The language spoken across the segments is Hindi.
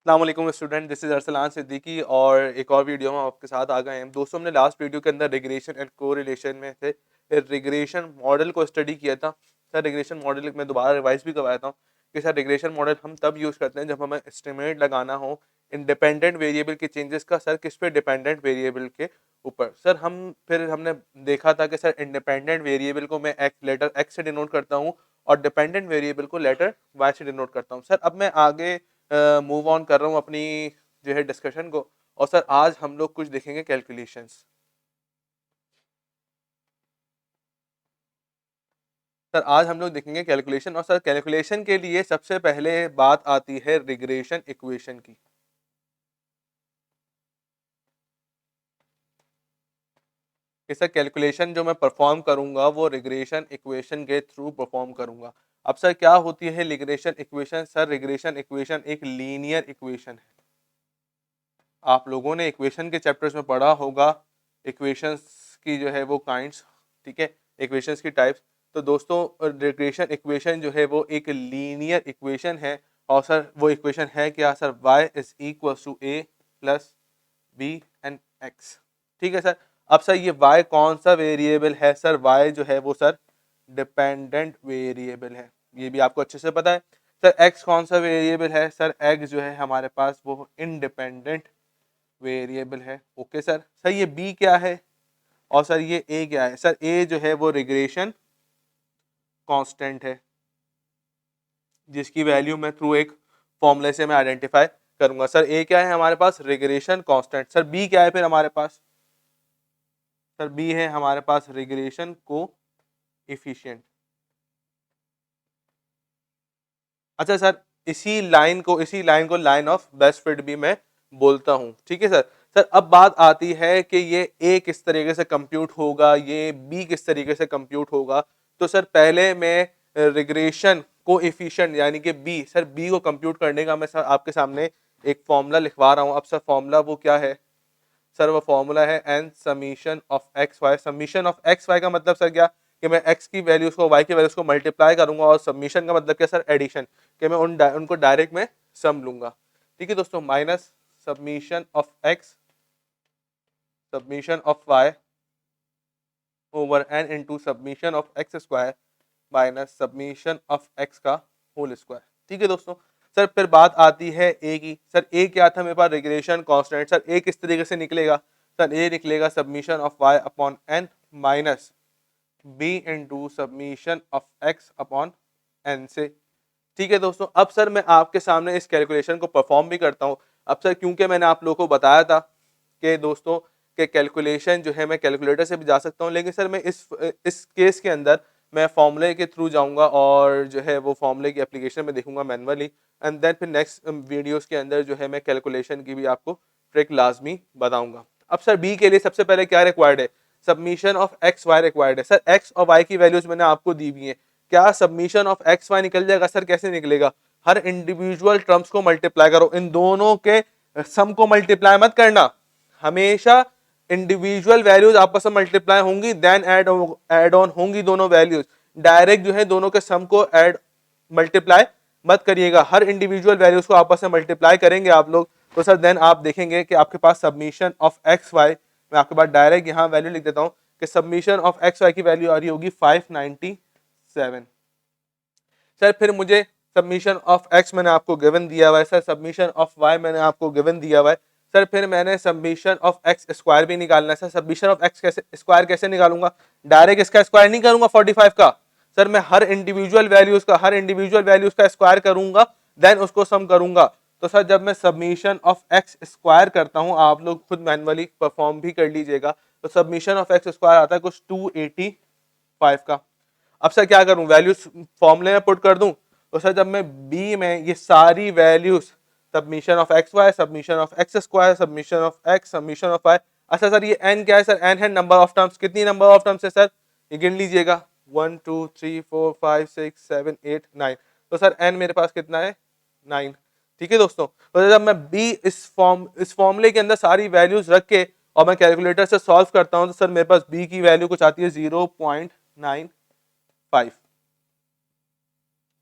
अस्सलाम वालेकुम student, this is Arsalan Siddiqui और एक और वीडियो में आपके साथ आ गए हैं। दोस्तों, हमने लास्ट वीडियो के अंदर रिग्रेशन एंड कोरिलेशन में थे रिग्रेशन मॉडल को स्टडी किया था। सर रिग्रेशन मॉडल में दोबारा रिवाइज भी करवाता हूँ कि सर रिग्रेशन मॉडल हम तब यूज़ करते हैं जब हमें एस्टिमेट लगाना हो इंडिपेंडेंट वेरिएबल के चेंजेस का। सर किस पे? डिपेंडेंट वेरिएबल के ऊपर। सर हमने देखा था कि सर इंडिपेंडेंट वेरिएबल को मैं लेटर एक्स से डिनोट करता हूँ और डिपेंडेंट वेरिएबल को लेटर वाई से डिनोट करता हूँ। सर अब मैं आगे मूव ऑन कर रहा हूँ अपनी जो है डिस्कशन को। और सर आज हम लोग कुछ देखेंगे कैलकुलेशंस। सर आज हम लोग देखेंगे कैलकुलेशन, और सर कैलकुलेशन के लिए सबसे पहले बात आती है रिग्रेशन इक्वेशन की। कि सर कैलकुलेशन जो मैं परफॉर्म करूंगा वो रिग्रेशन इक्वेशन के थ्रू परफॉर्म करूंगा। अब सर क्या होती है regression equation? Sir regression equation एक लीनियर इक्वेशन है। आप लोगों ने इक्वेशन के चैप्टर्स में पढ़ा होगा इक्वेशंस की जो है वो काइंड्स, ठीक है, इक्वेशंस की टाइप्स। तो दोस्तों रिग्रेशन इक्वेशन जो है वो एक लीनियर इक्वेशन है। और सर वो इक्वेशन है क्या? Sir y is equal to a plus B and X. ठीक है सर। अब सर ये y कौन सा वेरिएबल है? सर y जो है वो सर डिपेंडेंट वेरिएबल है, ये भी आपको अच्छे से पता है। सर x कौन सा वेरिएबल है? सर x जो है हमारे पास वो इंडिपेंडेंट वेरिएबल है। Okay sir. सर ये b क्या है और सर ये a क्या है? सर a जो है वो रिग्रेशन कांस्टेंट है, जिसकी वैल्यू मैं थ्रू एक फॉर्मूले से मैं आइडेंटिफाई करूंगा। सर a क्या है हमारे पास? Regression constant. सर b क्या है फिर हमारे पास? सर b है हमारे पास रिग्रेशन को इफिशिएंट। अच्छा सर, इसी लाइन को लाइन ऑफ बेस्ट फिट भी मैं बोलता हूँ। ठीक है सर। सर अब बात आती है कि ये ए किस तरीके से कंप्यूट होगा, ये बी किस तरीके से कंप्यूट होगा। तो सर पहले मैं रिग्रेशन को एफिशिएंट यानी कि बी, सर बी को कंप्यूट करने का मैं सर आपके सामने एक फॉर्मूला लिखवा रहा हूँ। अब सर फॉर्मूला वो क्या है? सर वो फॉर्मूला है N summation of X Y. Summation of X Y का मतलब सर क्या? कि मैं x की वैल्यूज को y की वैल्यूज को मल्टीप्लाई करूंगा, और सबमिशन का मतलब क्या सर? एडिशन। कि मैं उनको डायरेक्ट में सम लूंगा। ठीक है दोस्तों। Minus submission of x submission of y over n into submission of X square minus submission of x का होल स्क्वायर। ठीक है दोस्तों। सर फिर बात आती है a की। सर a क्या था मेरे पास? Regression constant. सर a किस तरीके से निकलेगा? सर a निकलेगा submission of y upon n minus b into submission of x upon n से। ठीक है दोस्तों। अब सर मैं आपके सामने इस कैलकुलेशन को परफॉर्म भी करता हूं। अब सर क्योंकि मैंने आप लोगों को बताया था कि दोस्तों के कैलकुलेशन जो है मैं कैलकुलेटर से भी जा सकता हूं, लेकिन सर मैं इस केस के अंदर मैं फॉर्मूले के थ्रू जाऊंगा और जो है वो फॉर्मूले की एप्लीकेशन में देखूंगा मैनुअली। एंड देन फिर नेक्स्ट वीडियोस के अंदर जो है मैं कैलकुलेशन की भी आपको ट्रिक लाजमी बताऊंगा। अब सर बी के लिए सबसे पहले क्या रिक्वायर्ड है? Submission of X Y required है। सर एक्स और वाई की वैल्यूज मैंने आपको दी हुई है। क्या सबमिशन ऑफ एक्स वाई निकल जाएगा? सर कैसे निकलेगा? हर इंडिविजुअल टर्म्स को मल्टीप्लाई करो, इन दोनों के सम को मल्टीप्लाई मत करना। हमेशा इंडिविजुअल वैल्यूज आपस में मल्टीप्लाई होंगी, देन ऐड ऑन होंगी दोनों वैल्यूज। डायरेक्ट जो है दोनों के सम को ऐड मल्टीप्लाई मत करिएगा। हर इंडिविजुअल वैल्यूज को आपस में मल्टीप्लाई करेंगे आप लोग, तो सर देन आप देखेंगे कि आपके पास सबमिशन ऑफ एक्स वाई, मैं आपके पास डायरेक्ट यहाँ वैल्यू लिख देता हूँ कि सबमिशन ऑफ एक्स वाई की वैल्यू आ रही होगी 597। सर फिर मुझे सबमिशन ऑफ एक्स मैंने आपको गिवन दिया हुआ है। सर सबमिशन ऑफ वाई मैंने आपको गिवन दिया हुआ है। सर फिर मैंने सबमिशन ऑफ एक्स स्क्वायर भी निकालना है। सर सबमिशन ऑफ एक्स कैसे स्क्वायर कैसे निकालूंगा? डायरेक्ट इसका स्क्वायर नहीं करूंगा 45 का। सर मैं हर इंडिविजुअल वैल्यूज का स्क्वायर करूंगा, देन उसको सम करूंगा। तो सर जब मैं सबमिशन ऑफ एक्स स्क्वायर करता हूं, आप लोग खुद मैनुअली परफॉर्म भी कर लीजिएगा, तो सबमिशन ऑफ एक्स स्क्वायर आता है कुछ 285 का। अब सर क्या करूं? वैल्यूज फॉर्मूले में पुट कर दूं। तो सर जब मैं बी में ये सारी values submission of X Y, submission of X square, submission of X, submission of Y. अच्छा सर ये एन क्या है? सर एन है नंबर ऑफ टर्म्स। कितनी नंबर ऑफ टर्म्स है सर? ये गिन लीजिएगा 1 2 3 4 5 6 7 8 9। तो सर एन मेरे पास कितना है? 9। ठीक है दोस्तों। तो जब मैं बी इस फॉर्मूले के अंदर सारी वैल्यूज रख के और मैं कैलकुलेटर से सॉल्व करता हूं, तो सर मेरे पास बी की वैल्यू कुछ आती है 0.95।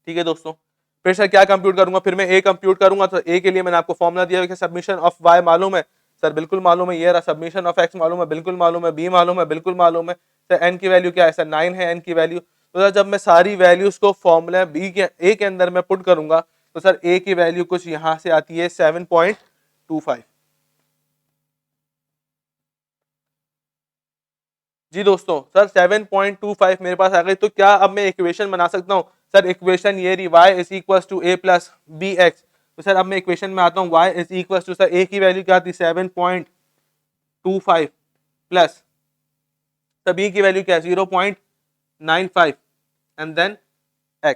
ठीक है दोस्तों। फिर सर क्या कंप्यूट करूंगा, फिर मैं ए कंप्यूट करूंगा, तो ए के लिए मैंने आपको फॉर्मूला दिया है कि सबमिशन ऑफ वाई मालूम है सर, बिल्कुल मालूम है, ये रहा सबमिशन ऑफ एक्स मालूम है, बिल्कुल मालूम है, बी मालूम है, बिल्कुल मालूम है सर, एन की वैल्यू क्या है सर 9 है एन की वैल्यू। तो सर जब मैं सारी वैल्यूज को फॉर्मूला बी के ए के अंदर मैं पुट करूंगा तो सर ए की वैल्यू कुछ यहां से आती है 7.25। जी दोस्तों सर 7.25 मेरे पास आ गई, तो क्या अब मैं इक्वेशन बना सकता हूं सर, इक्वेशन ये रही y is equal to a plus b x. तो सर अब मैं इक्वेशन में आता हूं y is equal to sir a की वैल्यू क्या थी 7.25 प्लस सर बी की वैल्यू क्या है 0.95 एंड देन x।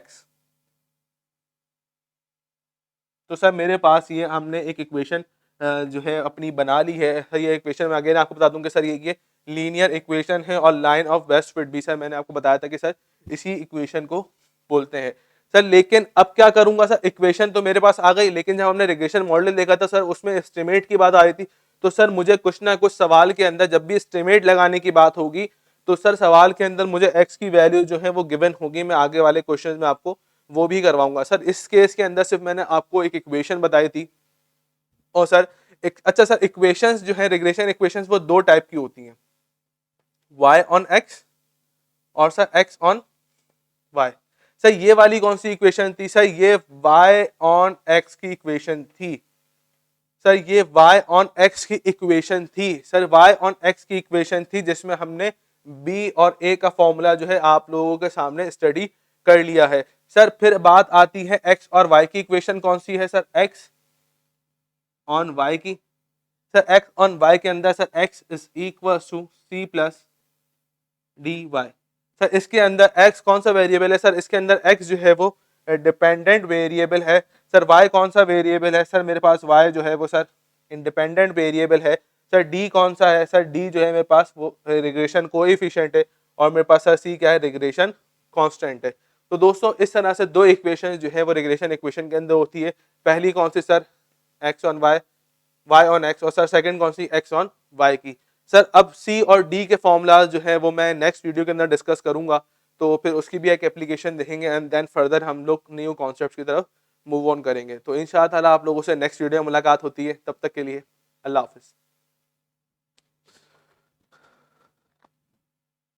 तो सर मेरे पास ये हमने एक इक्वेशन जो है अपनी बना ली है सर। ये इक्वेशन में अगेन आपको बता दूं कि सर ये लीनियर इक्वेशन है और लाइन ऑफ बेस्ट फिट भी सर मैंने आपको बताया था कि सर इसी इक्वेशन को बोलते हैं सर। लेकिन अब क्या करूंगा सर, इक्वेशन तो मेरे पास आ गई, लेकिन जब हमने रिग्रेशन मॉडल देखा था सर उसमें एस्टिमेट की बात आ रही थी। तो सर मुझे कुछ ना कुछ सवाल के अंदर जब भी एस्टिमेट लगाने की बात होगी तो सर सवाल के अंदर मुझे एक्स की वैल्यू जो है वो गिवन होगी। मैं आगे वाले क्वेश्चन में आपको वो भी करवाऊंगा सर। इस केस के अंदर सिर्फ मैंने आपको एक इक्वेशन बताई थी। और सर एक अच्छा सर, इक्वेशंस जो है रिग्रेशन इक्वेशंस वो दो टाइप की होती हैं, y ऑन x और sir x on y। Sir ये वाली कौन सी इक्वेशन थी सर, ये y ऑन x की इक्वेशन थी सर, ये y ऑन x की इक्वेशन थी सर, y ऑन x की इक्वेशन थी जिसमें हमने b और a का फॉर्मूला जो है आप लोगों के सामने स्टडी कर लिया है सर। फिर बात आती है x और y की इक्वेशन कौन सी है सर, x ऑन y की। सर x ऑन y के अंदर sir x is equal to c plus D Y. Sir इसके अंदर x कौन सा वेरिएबल है सर, इसके अंदर x जो है वो डिपेंडेंट वेरिएबल है सर। y कौन सा वेरिएबल है सर, मेरे पास y जो है वो सर इंडिपेंडेंट वेरिएबल है सर। d कौन सा है सर, d जो है मेरे पास वो रिग्रेशन कोएफिशिएंट है और मेरे पास सर c क्या है, रिग्रेशन कांस्टेंट है। तो दोस्तों इस तरह से दो इक्वेशन जो है वो रिग्रेशन इक्वेशन के अंदर होती है। पहली कौन सी sir, x on y, y on x, और सर सेकंड कौन सी, x ऑन y की। सर अब C और D के फॉर्मूलाज जो है वो मैं नेक्स्ट वीडियो के अंदर डिस्कस करूंगा, तो फिर उसकी भी एक एप्लीकेशन देखेंगे एंड देन फर्दर हम लोग न्यू कॉन्सेप्ट्स की तरफ मूव ऑन करेंगे। तो इंशाअल्लाह आप लोगों से नेक्स्ट वीडियो में मुलाकात होती है, तब तक के लिए अल्लाह हाफिज़।